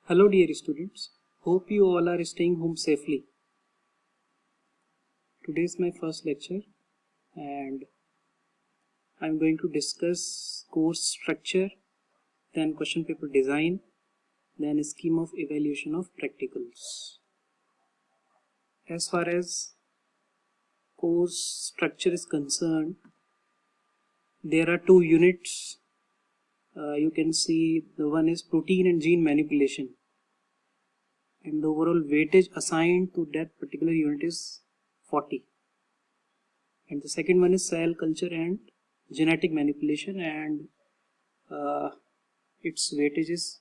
Hello dear students, hope you all are staying home safely. Today is my first lecture and I am going to discuss course structure, then question paper design, then a scheme of evaluation of practicals. As far as course structure is concerned, there are two units. You can see the one is protein and gene manipulation, and the overall weightage assigned to that particular unit is 40. And the second one is cell culture and genetic manipulation, and its weightage is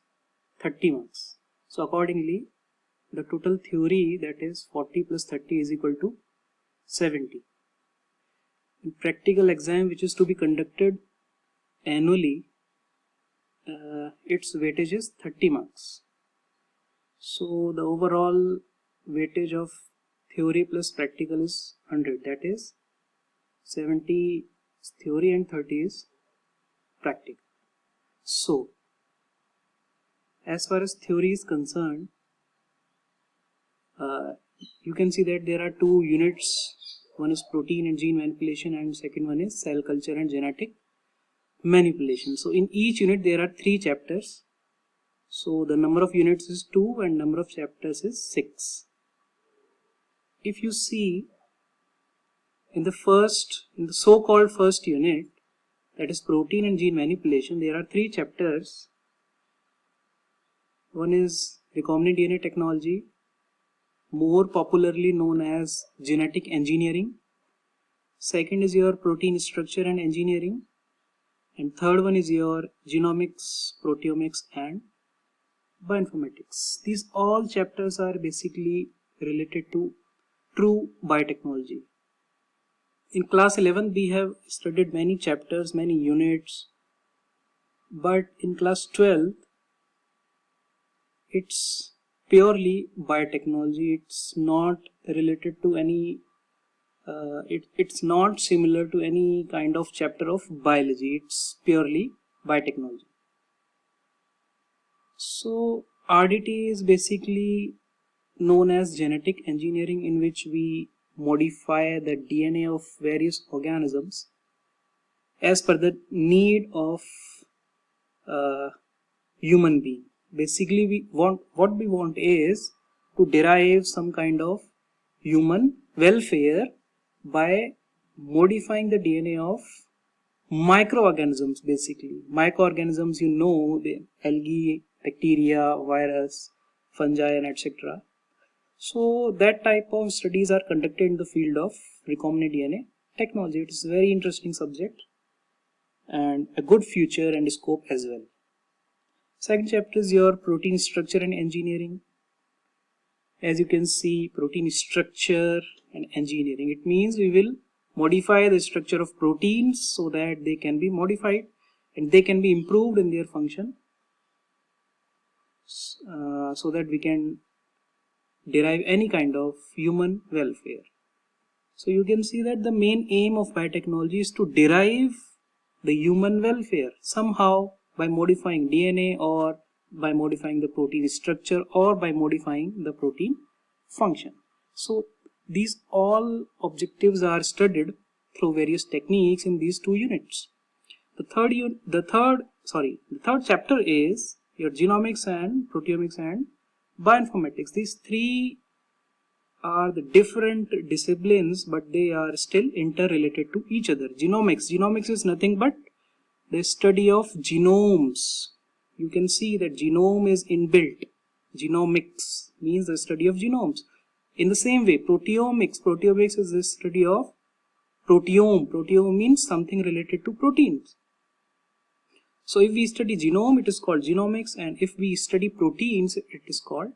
30 marks. So accordingly, the total theory, that is 40 plus 30 is equal to 70. In practical exam, which is to be conducted annually, its weightage is 30 marks. So the overall weightage of theory plus practical is 100, that is 70 is theory and 30 is practical. So as far as theory is concerned, you can see that there are two units. One is protein and gene manipulation, and second one is cell culture and genetic manipulation. So in each unit there are 3 chapters. So the number of units is 2 and number of chapters is 6. If you see in the so-called first unit, that is protein and gene manipulation, there are 3 chapters. One is recombinant DNA technology, more popularly known as genetic engineering. Second is your protein structure and engineering, and third one is your genomics, proteomics and bioinformatics. These all chapters are basically related to true biotechnology. In class 11 we have studied many chapters, many units, but in class 12 it's purely biotechnology. It's not related to any it's not similar to any kind of chapter of biology. It's purely biotechnology. So RDT is basically known as genetic engineering, in which we modify the DNA of various organisms as per the need of human being. Basically what we want is to derive some kind of human welfare by modifying the DNA of microorganisms. Basically microorganisms, you know, the algae, bacteria, virus, fungi and etc. So that type of studies are conducted in the field of recombinant DNA technology. It is a very interesting subject and a good future and scope as well. Second chapter is your protein structure and engineering. As you can see, protein structure and engineering, it means we will modify the structure of proteins so that they can be modified and they can be improved in their function, so that we can derive any kind of human welfare. So you can see that the main aim of biotechnology is to derive the human welfare somehow by modifying DNA, or by modifying the protein structure, or by modifying the protein function. So these all objectives are studied through various techniques in these 2 units. The third chapter is your genomics and proteomics and bioinformatics. These 3 are the different disciplines, but they are still interrelated to each other. Genomics is nothing but the study of genomes. You can see that genome is inbuilt. Genomics means the study of genomes. In the same way, proteomics is the study of proteome means something related to proteins. So if we study genome, it is called genomics, and if we study proteins, it is called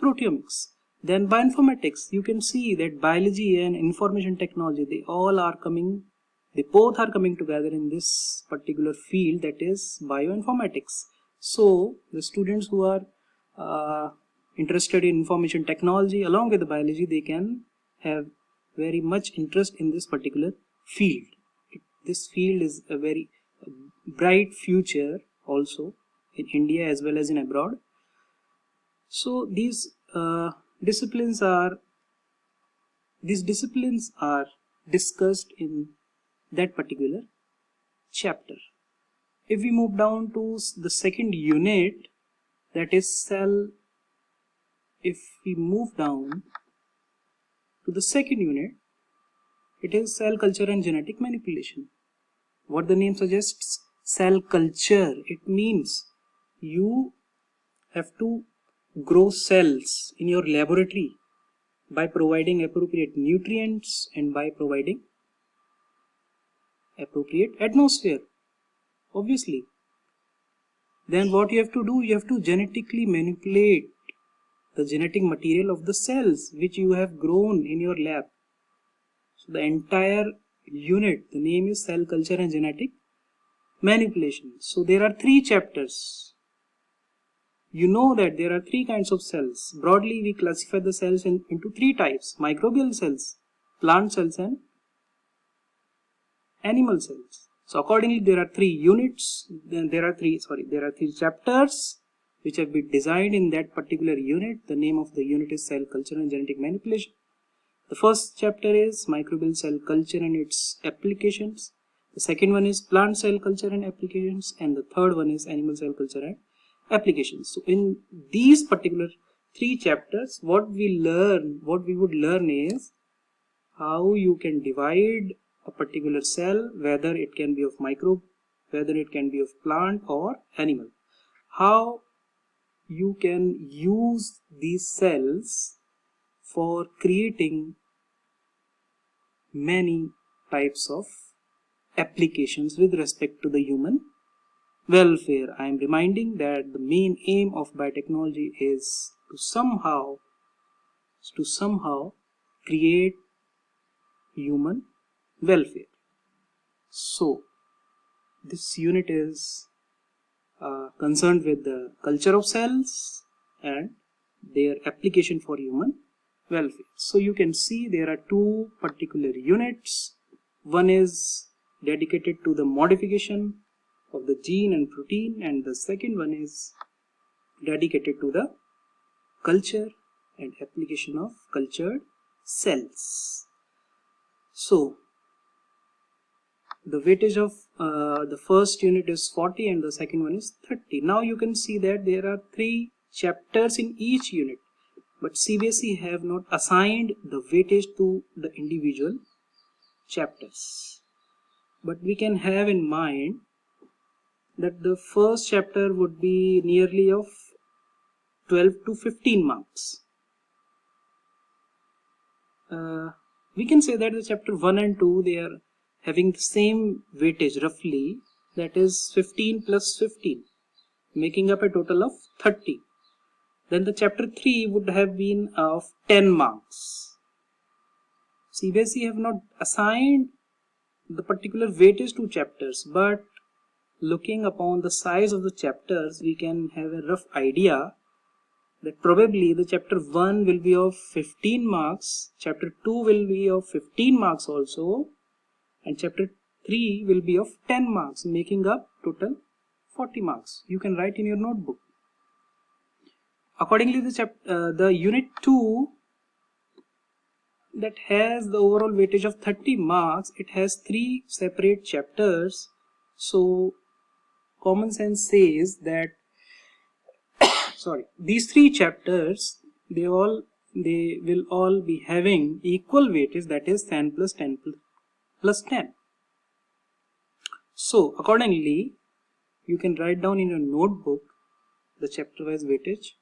proteomics. Then bioinformatics, you can see that biology and information technology, they both are coming together in this particular field, that is bioinformatics. So the students who are interested in information technology along with the biology, they can have very much interest in this particular field. This field is a very bright future also in India as well as in abroad. So these disciplines are discussed in that particular chapter. If we move down to the second unit, that is cell, if we move down to the second unit, it is cell culture and genetic manipulation. What the name suggests, cell culture, it means you have to grow cells in your laboratory by providing appropriate nutrients and by providing appropriate atmosphere, obviously. Then what you have to do, you have to genetically manipulate the genetic material of the cells which you have grown in your lab. So the entire unit, the name is cell culture and genetic manipulation. So there are 3 chapters. You know that there are 3 kinds of cells. Broadly we classify the cells into 3 types: microbial cells, plant cells and animal cells. So accordingly there are 3 units, then there are 3 chapters which have been designed in that particular unit. The name of the unit is cell culture and genetic manipulation. The first chapter is microbial cell culture and its applications. The second one is plant cell culture and applications, and the third one is animal cell culture and applications. So in these particular 3 chapters, what we would learn is how you can divide a particular cell, whether it can be of microbe, whether it can be of plant or animal. How you can use these cells for creating many types of applications with respect to the human welfare. I am reminding that the main aim of biotechnology is to somehow create human welfare. So this unit is concerned with the culture of cells and their application for human welfare. So you can see there are 2 particular units. One is dedicated to the modification of the gene and protein, and the second one is dedicated to the culture and application of cultured cells. So the weightage of the first unit is 40 and the second one is 30. Now you can see that there are 3 chapters in each unit, but CBSE have not assigned the weightage to the individual chapters. But we can have in mind that the first chapter would be nearly of 12 to 15 marks. We can say that the chapter 1 and 2, they are having the same weightage roughly, that is 15 plus 15, making up a total of 30. Then the chapter 3 would have been of 10 marks. CBSE have not assigned the particular weightage to chapters, but looking upon the size of the chapters, we can have a rough idea that probably the chapter 1 will be of 15 marks, chapter 2 will be of 15 marks also, and chapter 3 will be of 10 marks, making up total 40 marks. You can write in your notebook. Accordingly, the unit 2 that has the overall weightage of 30 marks, it has 3 separate chapters. So common sense says that these 3 chapters, they will all be having equal weightage, that is 10 plus 10 plus 10. So accordingly, you can write down in your notebook the chapter wise weightage,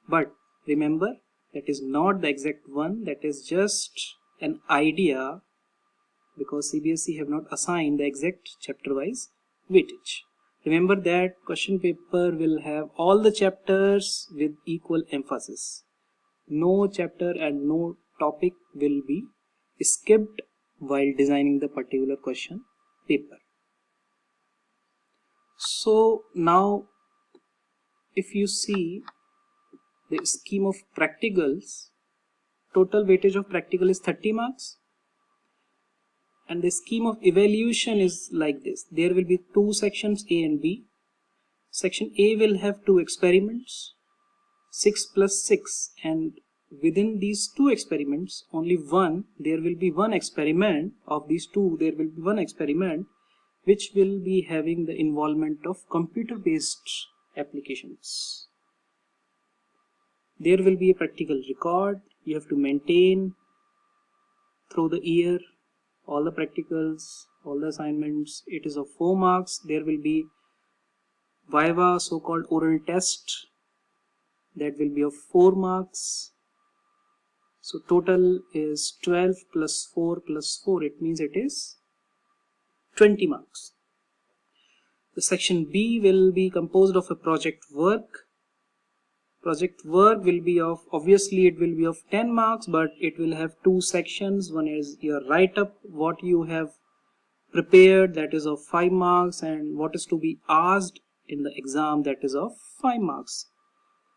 but remember, that is not the exact one, that is just an idea, because CBSE have not assigned the exact chapter wise weightage. Remember that question paper will have all the chapters with equal emphasis. No chapter and no topic will be skipped while designing the particular question paper. So now if you see the scheme of practicals, total weightage of practical is 30 marks. And the scheme of evaluation is like this. There will be 2 sections, A and B. Section A will have 2 experiments. 6 plus 6, and within these two experiments, only one, there will be one experiment of these two, there will be one experiment which will be having the involvement of computer-based applications. There will be a practical record you have to maintain through the year, all the practicals, all the assignments. It is of 4 marks. There will be Viva, so-called oral test, that will be of 4 marks. So total is 12 plus 4 plus 4. It means it is 20 marks. The section B will be composed of a project work. Project work will be of, obviously it will be of 10 marks, but it will have two sections. One is your write up, what you have prepared, that is of 5 marks, and what is to be asked in the exam, that is of 5 marks.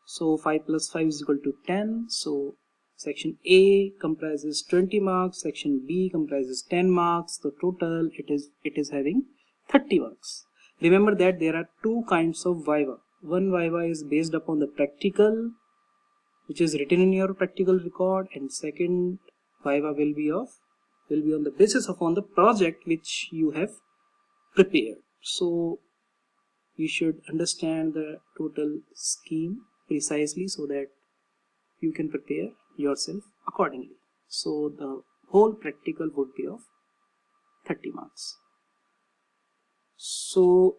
So 5 plus 5 is equal to 10. So section A comprises 20 marks, section B comprises 10 marks. The total it is having 30 marks. Remember that there are two kinds of Viva. One Viva is based upon the practical, which is written in your practical record, and second Viva will be on the basis upon the project which you have prepared. So you should understand the total scheme precisely so that you can prepare yourself accordingly. So the whole practical would be of 30 marks. So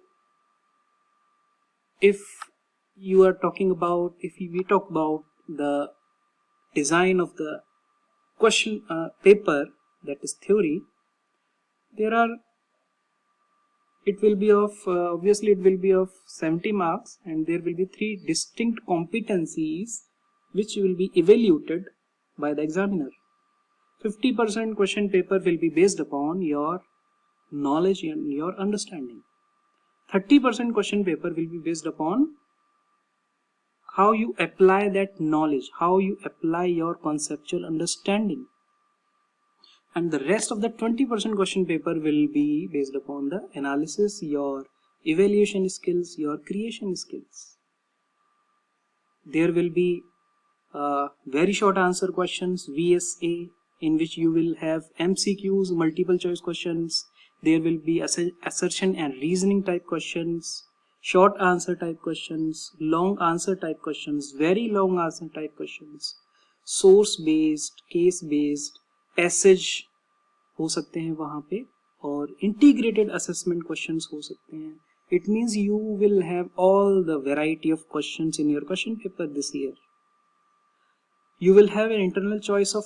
if we talk about the design of the question paper, that is theory, it will be of obviously it will be of 70 marks, and there will be 3 distinct competencies which will be evaluated by the examiner. 50% question paper will be based upon your knowledge and your understanding. 30% question paper will be based upon how you apply that knowledge, how you apply your conceptual understanding. And the rest of the 20% question paper will be based upon the analysis, your evaluation skills, your creation skills. There will be very short answer questions, VSA, in which you will have MCQs, multiple choice questions. There will be assertion and reasoning type questions, short answer type questions, long answer type questions, very long answer type questions, source based, case based, passage हो सकते हैं वहाँ पे, और integrated assessment questions हो सकते हैं. It means you will have all the variety of questions in your question paper this year. You will have an internal choice of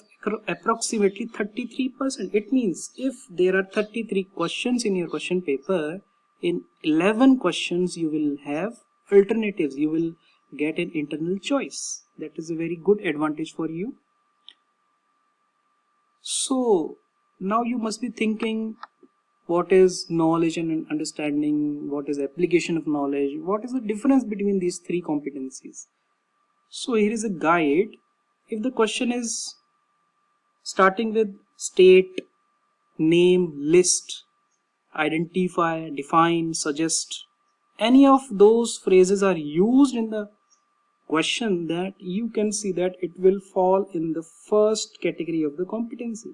approximately 33%. It means if there are 33 questions in your question paper, in 11 questions you will have alternatives. You will get an internal choice. That is a very good advantage for you. So now you must be thinking, what is knowledge and understanding? What is application of knowledge? What is the difference between these 3 competencies? So here is a guide. If the question is starting with state, name, list, identify, define, suggest, any of those phrases are used in the question, that you can see that it will fall in the first category of the competency,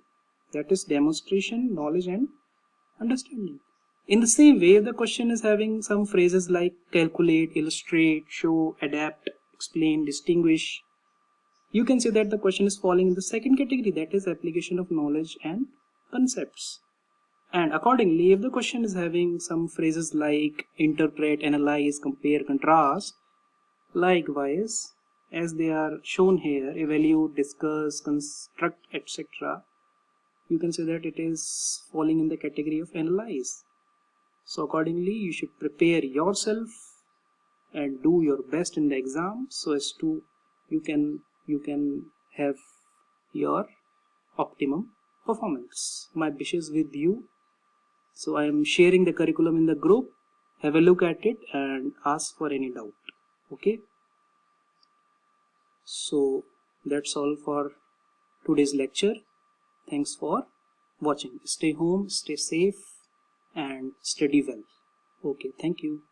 that is demonstration, knowledge and understanding. In the same way, the question is having some phrases like calculate, illustrate, show, adapt, explain, distinguish, you can say that the question is falling in the second category, that is application of knowledge and concepts. And accordingly, if the question is having some phrases like interpret, analyze, compare, contrast, likewise as they are shown here, evaluate, discuss, construct, etc., you can say that it is falling in the category of analyze. So accordingly, you should prepare yourself and do your best in the exam so as to you can have your optimum performance. My wishes with you. So I am sharing the curriculum in the group. Have a look at it and ask for any doubt. Okay. So that's all for today's lecture. Thanks for watching. Stay home, stay safe and study well. Okay, thank you.